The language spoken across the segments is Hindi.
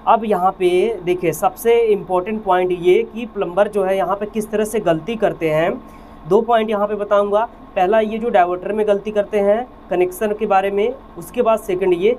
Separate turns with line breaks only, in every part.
अब यहाँ पे देखिए सबसे इम्पोर्टेंट पॉइंट ये कि प्लम्बर जो है यहाँ पे किस तरह से गलती करते हैं। 2 पॉइंट यहाँ पे बताऊँगा। पहला ये जो डाइवर्टर में गलती करते हैं कनेक्शन के बारे में, उसके बाद सेकंड ये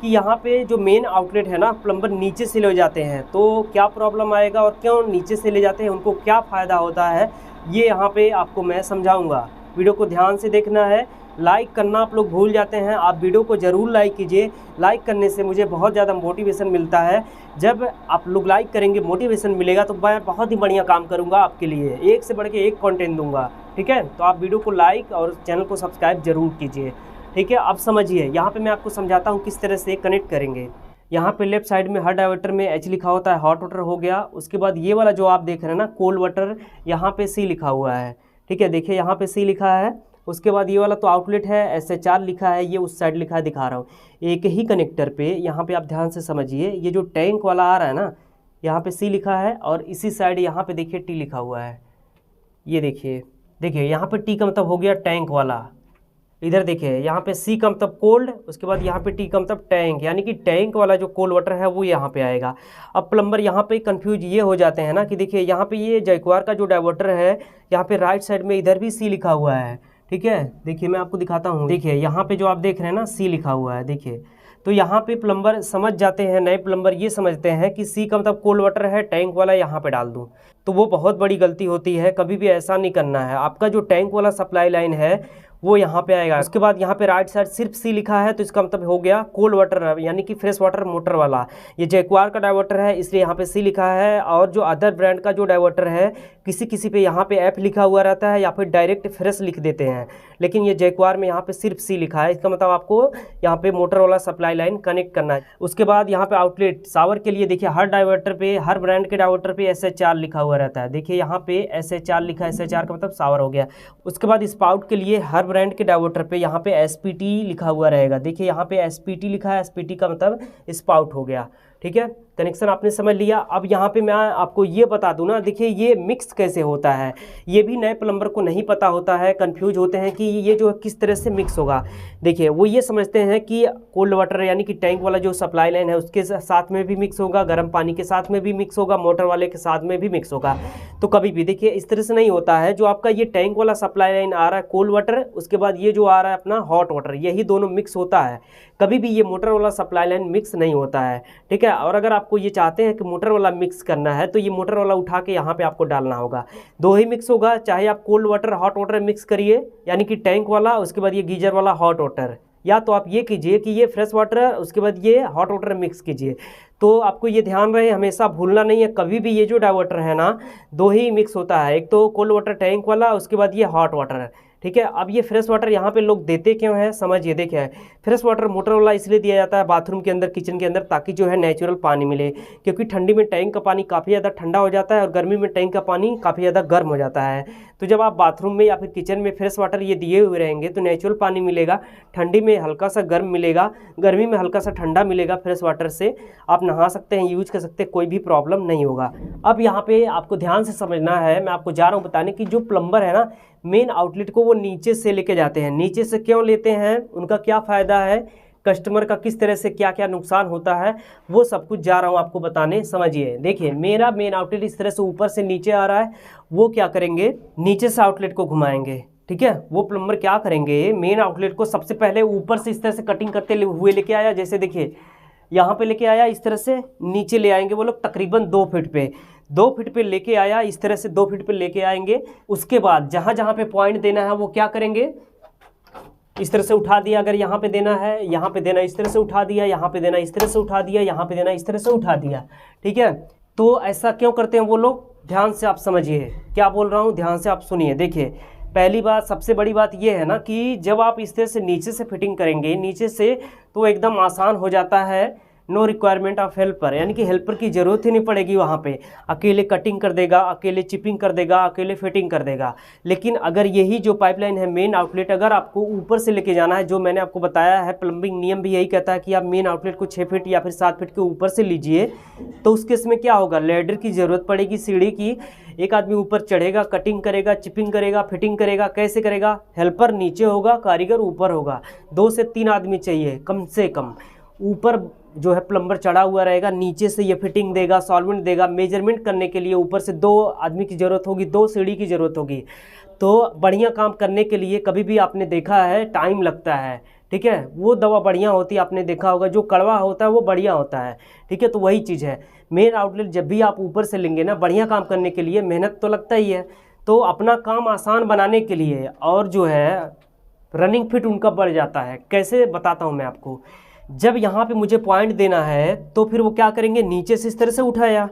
कि यहाँ पे जो मेन आउटलेट है ना प्लम्बर नीचे से ले जाते हैं, तो क्या प्रॉब्लम आएगा और क्यों नीचे से ले जाते हैं, उनको क्या फ़ायदा होता है, ये यहाँ पे आपको मैं समझाऊँगा। वीडियो को ध्यान से देखना है। लाइक करना आप लोग भूल जाते हैं, आप वीडियो को ज़रूर लाइक कीजिए। लाइक करने से मुझे बहुत ज़्यादा मोटिवेशन मिलता है। जब आप लोग लाइक करेंगे, मोटिवेशन मिलेगा, तो मैं बहुत ही बढ़िया काम करूँगा आपके लिए, एक से बढ़ के एक कंटेंट दूँगा। ठीक है, तो आप वीडियो को लाइक और चैनल को सब्सक्राइब ज़रूर कीजिए। ठीक है, अब समझिए यहाँ पे मैं आपको समझाता हूँ किस तरह से कनेक्ट करेंगे। यहाँ पे लेफ्ट साइड में हर डाइवर्टर में H लिखा होता है, हॉट वाटर हो गया। उसके बाद ये वाला जो आप देख रहे हैं ना कोल्ड वाटर, यहाँ पे C लिखा हुआ है। ठीक है, देखिए यहाँ पे C लिखा है। उसके बाद ये वाला तो आउटलेट है, SHR लिखा है, ये उस साइड लिखा है, दिखा रहा हूँ। एक ही कनेक्टर पे यहाँ पे आप ध्यान से समझिए, ये जो टैंक वाला आ रहा है ना, यहाँ पे C लिखा है और इसी साइड यहाँ पे देखिए T लिखा हुआ है। ये देखिए यहाँ पे T का मतलब हो गया टैंक वाला। इधर देखिए यहाँ पे C का मतलब कोल्ड, उसके बाद यहाँ पे T का मतलब टैंक, यानी कि टैंक वाला जो कोल्ड वाटर है वो यहाँ पे आएगा। अब प्लम्बर यहाँ पे कंफ्यूज ये हो जाते हैं ना कि देखिए यहाँ पे ये जैक्वार का जो डाइवर्टर है, यहाँ पे राइट साइड में इधर भी C लिखा हुआ है। ठीक है, देखिए मैं आपको दिखाता हूँ। देखिए यहाँ पे जो आप देख रहे हैं ना C लिखा हुआ है, देखिए। तो यहाँ पे प्लम्बर समझ जाते हैं, नए प्लम्बर ये समझते हैं कि C का मतलब कोल्ड वाटर है, टैंक वाला यहाँ पे डाल दूँ, तो वो बहुत बड़ी गलती होती है। कभी भी ऐसा नहीं करना है। आपका जो टैंक वाला सप्लाई लाइन है वो यहाँ पे आएगा। उसके बाद यहाँ पे राइट साइड सिर्फ C लिखा है, तो इसका मतलब हो गया कोल्ड वाटर, यानी कि फ्रेश वाटर मोटर वाला। ये जैक्वार का डाइवर्टर है इसलिए यहाँ पे C लिखा है। और जो अदर ब्रांड का जो डाइवर्टर है, किसी पे यहाँ पे F लिखा हुआ रहता है या फिर डायरेक्ट फ्रेश लिख देते हैं, लेकिन ये जैक्वार में यहाँ पे सिर्फ C लिखा है। इसका मतलब आपको यहाँ पे मोटर वाला सप्लाई लाइन कनेक्ट करना है। उसके बाद यहाँ पे आउटलेट शावर के लिए देखिए हर डाइवर्टर पे, हर ब्रांड के डाइवर्टर पे SHR लिखा हुआ रहता है। देखिए यहाँ पे SHR लिखा है, SHR का मतलब शावर हो गया। उसके बाद स्पाउट के लिए हर ब्रांड के डाइवर्टर पे यहाँ पे SPT लिखा हुआ रहेगा। देखिए यहाँ पे SPT लिखा है, SPT का मतलब स्पाउट हो गया। ठीक है, कनेक्शन आपने समझ लिया। अब यहाँ पे मैं आपको ये बता दूं ना, देखिए ये मिक्स कैसे होता है, ये भी नए प्लम्बर को नहीं पता होता है, कंफ्यूज होते हैं कि ये जो किस तरह से मिक्स होगा। देखिए वो ये समझते हैं कि कोल्ड वाटर यानी कि टैंक वाला जो सप्लाई लाइन है उसके साथ में भी मिक्स होगा, गर्म पानी के साथ में भी मिक्स होगा, मोटर वाले के साथ में भी मिक्स होगा। तो कभी भी देखिए इस तरह से नहीं होता है। जो आपका ये टैंक वाला सप्लाई लाइन आ रहा है कोल्ड वाटर, उसके बाद ये जो आ रहा है अपना हॉट वाटर, यही दोनों मिक्स होता है। कभी भी ये मोटर वाला सप्लाई लाइन मिक्स नहीं होता है। ठीक है, और अगर आपको ये चाहते हैं कि मोटर वाला मिक्स करना है तो ये मोटर वाला उठा के यहाँ पे आपको डालना होगा। दो ही मिक्स होगा, चाहे आप cold water hot water mix करिए, यानी कि टैंक वाला, उसके बाद ये गीजर वाला हॉट वाटर, या तो आप ये कीजिए कि ये फ्रेश वाटर उसके बाद ये हॉट वाटर मिक्स कीजिए। तो आपको ये ध्यान रहे, हमेशा भूलना नहीं है, कभी भी ये जो डाइवर्टर है ना दो ही मिक्स होता है, एक तो कोल्ड वाटर टैंक वाला, उसके बाद ये हॉट वाटर। ठीक है, अब ये फ्रेश वाटर यहाँ पे लोग देते क्यों है समझिए। देखिए फ्रेश वाटर मोटर वाला इसलिए दिया जाता है बाथरूम के अंदर, किचन के अंदर, ताकि जो है नेचुरल पानी मिले, क्योंकि ठंडी में टैंक का पानी काफ़ी ज़्यादा ठंडा हो जाता है और गर्मी में टैंक का पानी काफ़ी ज़्यादा गर्म हो जाता है। तो जब आप बाथरूम में या फिर किचन में फ्रेश वाटर ये दिए हुए रहेंगे तो नेचुरल पानी मिलेगा, ठंडी में हल्का सा गर्म मिलेगा, गर्मी में हल्का सा ठंडा मिलेगा। फ्रेश वाटर से आप नहा सकते हैं, यूज कर सकते हैं, कोई भी प्रॉब्लम नहीं होगा। अब यहाँ पे आपको ध्यान से समझना है, मैं आपको जा रहा हूँ बताने कि जो प्लम्बर है ना मेन आउटलेट को वो नीचे से लेके जाते हैं। नीचे से क्यों लेते हैं, उनका क्या फ़ायदा है, कस्टमर का किस तरह से क्या क्या नुकसान होता है, वो सब कुछ जा रहा हूँ आपको बताने, समझिए। देखिए मेरा मेन आउटलेट इस तरह से ऊपर से नीचे आ रहा है, वो क्या करेंगे नीचे से आउटलेट को घुमाएंगे। ठीक है, वो प्लम्बर क्या करेंगे, मेन आउटलेट को सबसे पहले ऊपर से इस तरह से कटिंग करते हुए लेके आया, जैसे देखिए यहाँ पे लेके आया, इस तरह से नीचे ले आएंगे वो लोग तकरीबन 2 फीट पे, 2 फीट पे लेके आया, इस तरह से 2 फीट पे लेके आएंगे। उसके बाद जहाँ जहाँ पे पॉइंट देना है वो क्या करेंगे, इस तरह से उठा दिया, अगर यहाँ पे देना है यहाँ पे देना, इस तरह से उठा दिया, यहाँ पे देना, इस तरह से उठा दिया, यहाँ पे देना, इस तरह से उठा दिया। ठीक है, तो ऐसा क्यों करते हैं वो लोग, ध्यान से आप समझिए क्या बोल रहा हूँ, ध्यान से आप सुनिए। देखिए पहली बात, सबसे बड़ी बात ये है ना कि जब आप इस तरह से नीचे से फिटिंग करेंगे नीचे से, तो एकदम आसान हो जाता है, नो रिक्वायरमेंट ऑफ हेल्पर, यानी कि हेल्पर की ज़रूरत ही नहीं पड़ेगी। वहाँ पे अकेले कटिंग कर देगा, अकेले चिपिंग कर देगा, अकेले फिटिंग कर देगा। लेकिन अगर यही जो पाइपलाइन है मेन आउटलेट, अगर आपको ऊपर से लेके जाना है, जो मैंने आपको बताया है, प्लम्बिंग नियम भी यही कहता है कि आप मेन आउटलेट को 6 फीट या फिर 7 फीट के ऊपर से लीजिए, तो उस केस में क्या होगा, लेडर की ज़रूरत पड़ेगी, सीढ़ी की। एक आदमी ऊपर चढ़ेगा, कटिंग करेगा, चिपिंग करेगा, फिटिंग करेगा, कैसे करेगा, हेल्पर नीचे होगा, कारीगर ऊपर होगा, 2 से 3 आदमी चाहिए कम से कम। ऊपर जो है प्लम्बर चढ़ा हुआ रहेगा, नीचे से ये फिटिंग देगा, सॉल्वेंट देगा। मेजरमेंट करने के लिए ऊपर से 2 आदमी की ज़रूरत होगी, 2 सीढ़ी की ज़रूरत होगी। तो बढ़िया काम करने के लिए कभी भी आपने देखा है टाइम लगता है, ठीक है। वो दवा बढ़िया होती है, आपने देखा होगा, जो कड़वा होता है वो बढ़िया होता है, ठीक है। तो वही चीज़ है, मेन आउटलेट जब भी आप ऊपर से लेंगे ना, बढ़िया काम करने के लिए मेहनत तो लगता ही है। तो अपना काम आसान बनाने के लिए और जो है रनिंग फिट उनका बढ़ जाता है। कैसे बताता हूँ मैं आपको। जब यहाँ पे मुझे पॉइंट देना है तो फिर वो क्या करेंगे, नीचे से इस तरह से उठाया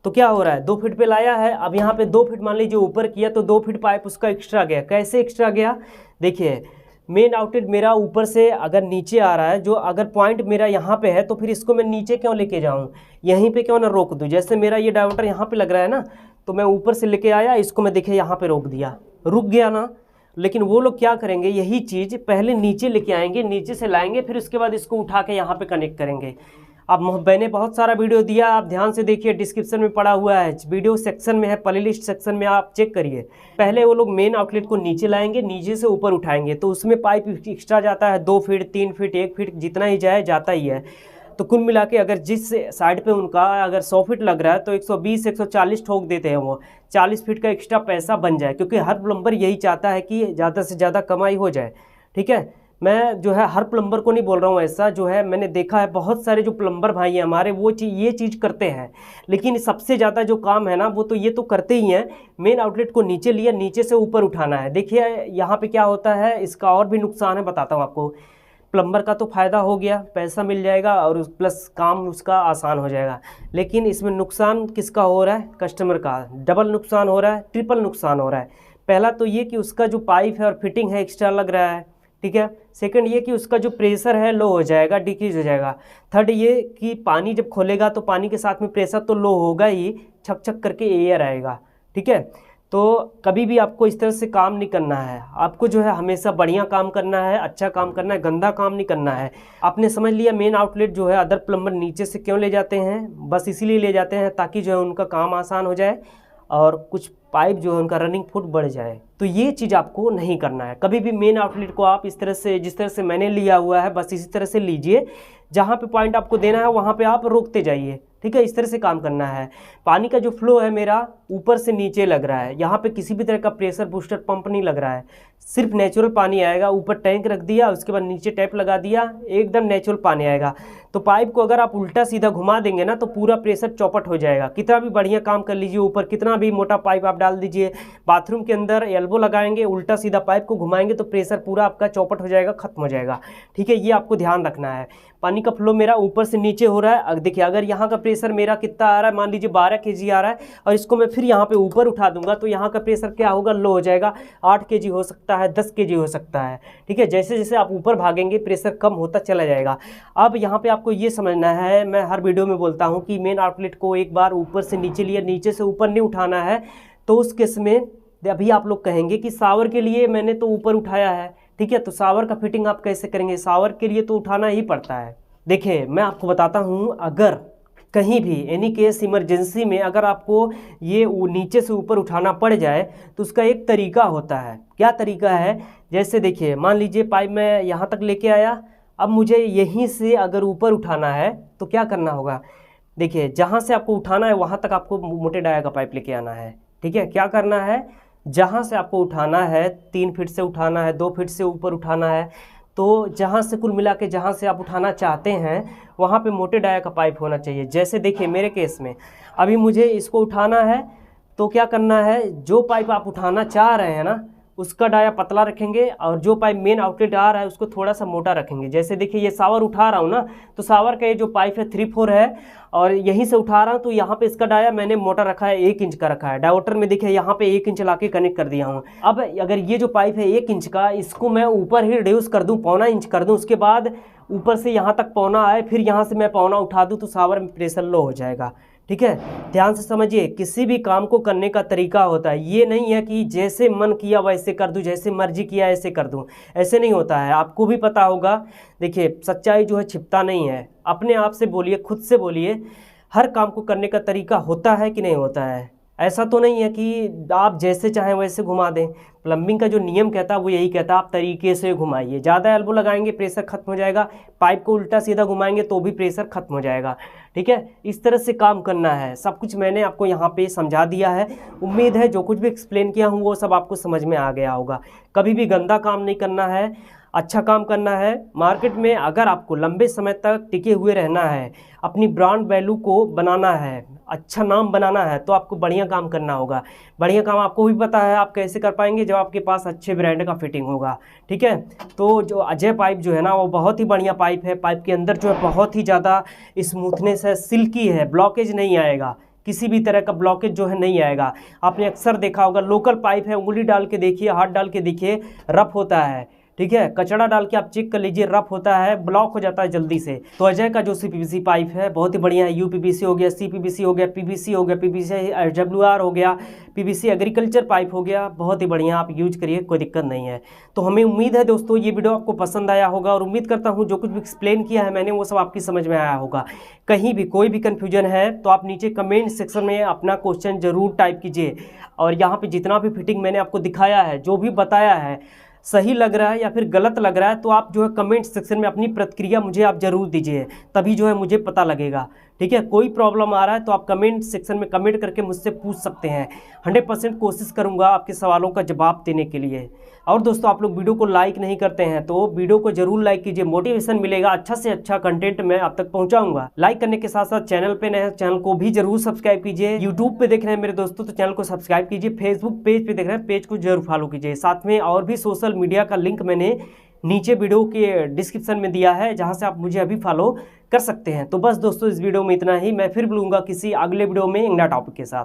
तो क्या हो रहा है, 2 फीट पे लाया है। अब यहाँ पे 2 फीट मान लीजिए ऊपर किया तो 2 फीट पाइप उसका एक्स्ट्रा गया। कैसे एक्स्ट्रा गया, देखिए मेन आउटलेट मेरा ऊपर से अगर नीचे आ रहा है, जो अगर पॉइंट मेरा यहाँ पे है तो फिर इसको मैं नीचे क्यों लेके जाऊँ, यहीं पे क्यों ना रोक दूँ। जैसे मेरा ये डायोमीटर यहाँ पे लग रहा है ना, तो मैं ऊपर से लेके आया, इसको मैं देखिए यहाँ पे रोक दिया, रुक गया ना। लेकिन वो लोग क्या करेंगे, यही चीज़ पहले नीचे लेके आएंगे, नीचे से लाएंगे, फिर उसके बाद इसको उठा के यहाँ पे कनेक्ट करेंगे। अब मैंने बहुत सारा वीडियो दिया, आप ध्यान से देखिए, डिस्क्रिप्शन में पड़ा हुआ है, वीडियो सेक्शन में है, प्लेलिस्ट सेक्शन में आप चेक करिए। पहले वो लोग मेन आउटलेट को नीचे लाएंगे, नीचे से ऊपर उठाएंगे, तो उसमें पाइप एक्स्ट्रा जाता है, 2 फीट 3 फीट 1 फीट जितना ही जाए जाता ही है। तो कुल मिला के अगर जिस साइड पे उनका अगर 100 फीट लग रहा है तो 120 140 ठोक देते हैं, वो 40 फीट का एक्स्ट्रा पैसा बन जाए। क्योंकि हर प्लम्बर यही चाहता है कि ज़्यादा से ज़्यादा कमाई हो जाए, ठीक है। मैं जो है हर प्लम्बर को नहीं बोल रहा हूँ ऐसा, जो है मैंने देखा है बहुत सारे जो प्लम्बर भाई हैं हमारे, वो ये चीज़ करते हैं। लेकिन सबसे ज़्यादा जो काम है ना, वो तो ये तो करते ही हैं, मेन आउटलेट को नीचे लिया, नीचे से ऊपर उठाना है। देखिए यहाँ पे क्या होता है, इसका और भी नुकसान है, बताता हूँ आपको। प्लम्बर का तो फ़ायदा हो गया, पैसा मिल जाएगा और प्लस काम उसका आसान हो जाएगा। लेकिन इसमें नुकसान किसका हो रहा है, कस्टमर का। डबल नुकसान हो रहा है, ट्रिपल नुकसान हो रहा है। पहला तो ये कि उसका जो पाइप है और फिटिंग है एक्स्ट्रा लग रहा है, ठीक है। सेकंड ये कि उसका जो प्रेशर है लो हो जाएगा, डिक्रीज हो जाएगा। थर्ड ये कि पानी जब खोलेगा तो पानी के साथ में प्रेशर तो लो होगा ही, छक छक करके एयर आएगा, ठीक है। तो कभी भी आपको इस तरह से काम नहीं करना है। आपको जो है हमेशा बढ़िया काम करना है, अच्छा काम करना है, गंदा काम नहीं करना है। आपने समझ लिया मेन आउटलेट जो है अदर प्लम्बर नीचे से क्यों ले जाते हैं, बस इसीलिए ले जाते हैं ताकि जो है उनका काम आसान हो जाए और कुछ पाइप जो है उनका रनिंग फुट बढ़ जाए। तो ये चीज़ आपको नहीं करना है। कभी भी मेन आउटलेट को आप इस तरह से, जिस तरह से मैंने लिया हुआ है, बस इसी तरह से लीजिए। जहाँ पे पॉइंट आपको देना है वहाँ पे आप रोकते जाइए, ठीक है। इस तरह से काम करना है। पानी का जो फ्लो है मेरा ऊपर से नीचे लग रहा है, यहाँ पे किसी भी तरह का प्रेशर बूस्टर पंप नहीं लग रहा है, सिर्फ नेचुरल पानी आएगा। ऊपर टैंक रख दिया, उसके बाद नीचे टैप लगा दिया, एकदम नेचुरल पानी आएगा। तो पाइप को अगर आप उल्टा सीधा घुमा देंगे ना तो पूरा प्रेशर चौपट हो जाएगा। कितना भी बढ़िया काम कर लीजिए, ऊपर कितना भी मोटा पाइप आप डाल दीजिए, बाथरूम के अंदर एल्बो लगाएंगे, उल्टा सीधा पाइप को घुमाएंगे तो प्रेशर पूरा आपका चौपट हो जाएगा, खत्म हो जाएगा, ठीक है। ये आपको ध्यान रखना है। पानी का फ्लो मेरा ऊपर से नीचे हो रहा है। देखिए अगर यहाँ का प्रेशर मेरा कितना आ रहा है, मान लीजिए 12 kg आ रहा है, और इसको मैं फिर यहाँ पे ऊपर उठा दूंगा तो यहाँ का प्रेशर क्या होगा, लो हो जाएगा। 8 kg हो सकता है, 10 kg हो सकता है, ठीक है। जैसे जैसे आप ऊपर भागेंगे प्रेशर कम होता चला जाएगा। अब यहाँ पे आपको ये समझना है, मैं हर वीडियो में बोलता हूँ कि मेन आउटलेट को एक बार ऊपर से नीचे लिया, नीचे से ऊपर नहीं उठाना है। तो उस केस में अभी आप लोग कहेंगे कि शावर के लिए मैंने तो ऊपर उठाया है, ठीक है, तो शावर का फिटिंग आप कैसे करेंगे, शावर के लिए तो उठाना ही पड़ता है। देखिए मैं आपको बताता हूँ, अगर कहीं भी एनी केस इमरजेंसी में अगर आपको ये नीचे से ऊपर उठाना पड़ जाए तो उसका एक तरीका होता है। क्या तरीका है, जैसे देखिए मान लीजिए पाइप मैं यहाँ तक लेके आया, अब मुझे यहीं से अगर ऊपर उठाना है तो क्या करना होगा। देखिए जहाँ से आपको उठाना है वहाँ तक आपको मोटे डाया का पाइप लेके आना है, ठीक है। क्या करना है, जहाँ से आपको उठाना है 3 फीट से उठाना है, 2 फीट से ऊपर उठाना है, तो जहाँ से कुल मिला के जहाँ से आप उठाना चाहते हैं वहाँ पे मोटे डाया का पाइप होना चाहिए। जैसे देखिए मेरे केस में अभी मुझे इसको उठाना है, तो क्या करना है, जो पाइप आप उठाना चाह रहे हैं ना उसका डाया पतला रखेंगे और जो पाइप मेन आउटलेट आ रहा है उसको थोड़ा सा मोटा रखेंगे। जैसे देखिए ये शावर उठा रहा हूँ ना, तो शावर का ये जो पाइप है 3/4 है और यहीं से उठा रहा हूँ, तो यहाँ पे इसका डाया मैंने मोटा रखा है, 1 इंच का रखा है। डायोमीटर में देखिए यहाँ पे 1 इंच ला के कनेक्ट कर दिया हूँ। अब अगर ये जो पाइप है 1 इंच का, इसको मैं ऊपर ही रिड्यूस कर दूँ, 1.25 इंच कर दूँ, उसके बाद ऊपर से यहाँ तक 1.25 आए, फिर यहाँ से मैं 1.25 उठा दूँ, तो शावर में प्रेशर लो हो जाएगा, ठीक है। ध्यान से समझिए, किसी भी काम को करने का तरीका होता है। ये नहीं है कि जैसे मन किया वैसे कर दूं, जैसे मर्जी किया ऐसे कर दूं, ऐसे नहीं होता है। आपको भी पता होगा, देखिए सच्चाई जो है छिपता नहीं है। अपने आप से बोलिए, खुद से बोलिए, हर काम को करने का तरीका होता है कि नहीं होता है। ऐसा तो नहीं है कि आप जैसे चाहें वैसे घुमा दें। प्लम्बिंग का जो नियम कहता है वो यही कहता है आप तरीके से घुमाइए। ज़्यादा एल्बो लगाएंगे प्रेशर खत्म हो जाएगा, पाइप को उल्टा सीधा घुमाएंगे तो भी प्रेशर खत्म हो जाएगा। ठीक है, इस तरह से काम करना है। सब कुछ मैंने आपको यहाँ पे समझा दिया है। उम्मीद है जो कुछ भी एक्सप्लेन किया हूँ वो सब आपको समझ में आ गया होगा। कभी भी गंदा काम नहीं करना है, अच्छा काम करना है। मार्केट में अगर आपको लंबे समय तक टिके हुए रहना है, अपनी ब्रांड वैल्यू को बनाना है, अच्छा नाम बनाना है, तो आपको बढ़िया काम करना होगा। बढ़िया काम आपको भी पता है आप कैसे कर पाएंगे, जब आपके पास अच्छे ब्रांड का फिटिंग होगा। ठीक है, तो जो अजय पाइप जो है ना वो बहुत ही बढ़िया पाइप है। पाइप के अंदर जो है बहुत ही ज़्यादा स्मूथनेस है, सिल्की है, ब्लॉकेज नहीं आएगा, किसी भी तरह का ब्लॉकेज जो है नहीं आएगा। आपने अक्सर देखा होगा लोकल पाइप है, उंगली डाल के देखिए, हाथ डाल के देखिए, रफ होता है। ठीक है, कचड़ा डाल के आप चेक कर लीजिए, रफ होता है, ब्लॉक हो जाता है जल्दी से। तो अजय का जो सीपीवीसी पाइप है बहुत ही बढ़िया है। यूपीवीसी हो गया, सीपीवीसी हो गया, पीवीसी हो गया, पीवीसी डब्ल्यूआर हो गया, पीवीसी एग्रीकल्चर पाइप हो गया, बहुत ही बढ़िया, आप यूज करिए, कोई दिक्कत नहीं है। तो हमें उम्मीद है दोस्तों ये वीडियो आपको पसंद आया होगा, और उम्मीद करता हूँ जो कुछ भी एक्सप्लेन किया है मैंने वो सब आपकी समझ में आया होगा। कहीं भी कोई भी कन्फ्यूजन है तो आप नीचे कमेंट सेक्शन में अपना क्वेश्चन जरूर टाइप कीजिए। और यहाँ पे जितना भी फिटिंग मैंने आपको दिखाया है, जो भी बताया है, सही लग रहा है या फिर गलत लग रहा है तो आप जो है कमेंट सेक्शन में अपनी प्रतिक्रिया मुझे आप ज़रूर दीजिए, तभी जो है मुझे पता लगेगा। ठीक है, कोई प्रॉब्लम आ रहा है तो आप कमेंट सेक्शन में कमेंट करके मुझसे पूछ सकते हैं। 100% कोशिश करूंगा आपके सवालों का जवाब देने के लिए। और दोस्तों आप लोग वीडियो को लाइक नहीं करते हैं तो वीडियो को जरूर लाइक कीजिए, मोटिवेशन मिलेगा, अच्छा से अच्छा कंटेंट मैं आप तक पहुंचाऊंगा। लाइक करने के साथ साथ चैनल पे नए चैनल को भी जरूर सब्सक्राइब कीजिए। यूट्यूब पे देख रहे हैं मेरे दोस्तों तो चैनल को सब्सक्राइब कीजिए। फेसबुक पेज पे देख रहे हैं, पेज को जरूर फॉलो कीजिए। साथ में और भी सोशल मीडिया का लिंक मैंने नीचे वीडियो के डिस्क्रिप्शन में दिया है, जहां से आप मुझे अभी फॉलो कर सकते हैं। तो बस दोस्तों इस वीडियो में इतना ही, मैं फिर मिलूंगा किसी अगले वीडियो में नया टॉपिक के साथ।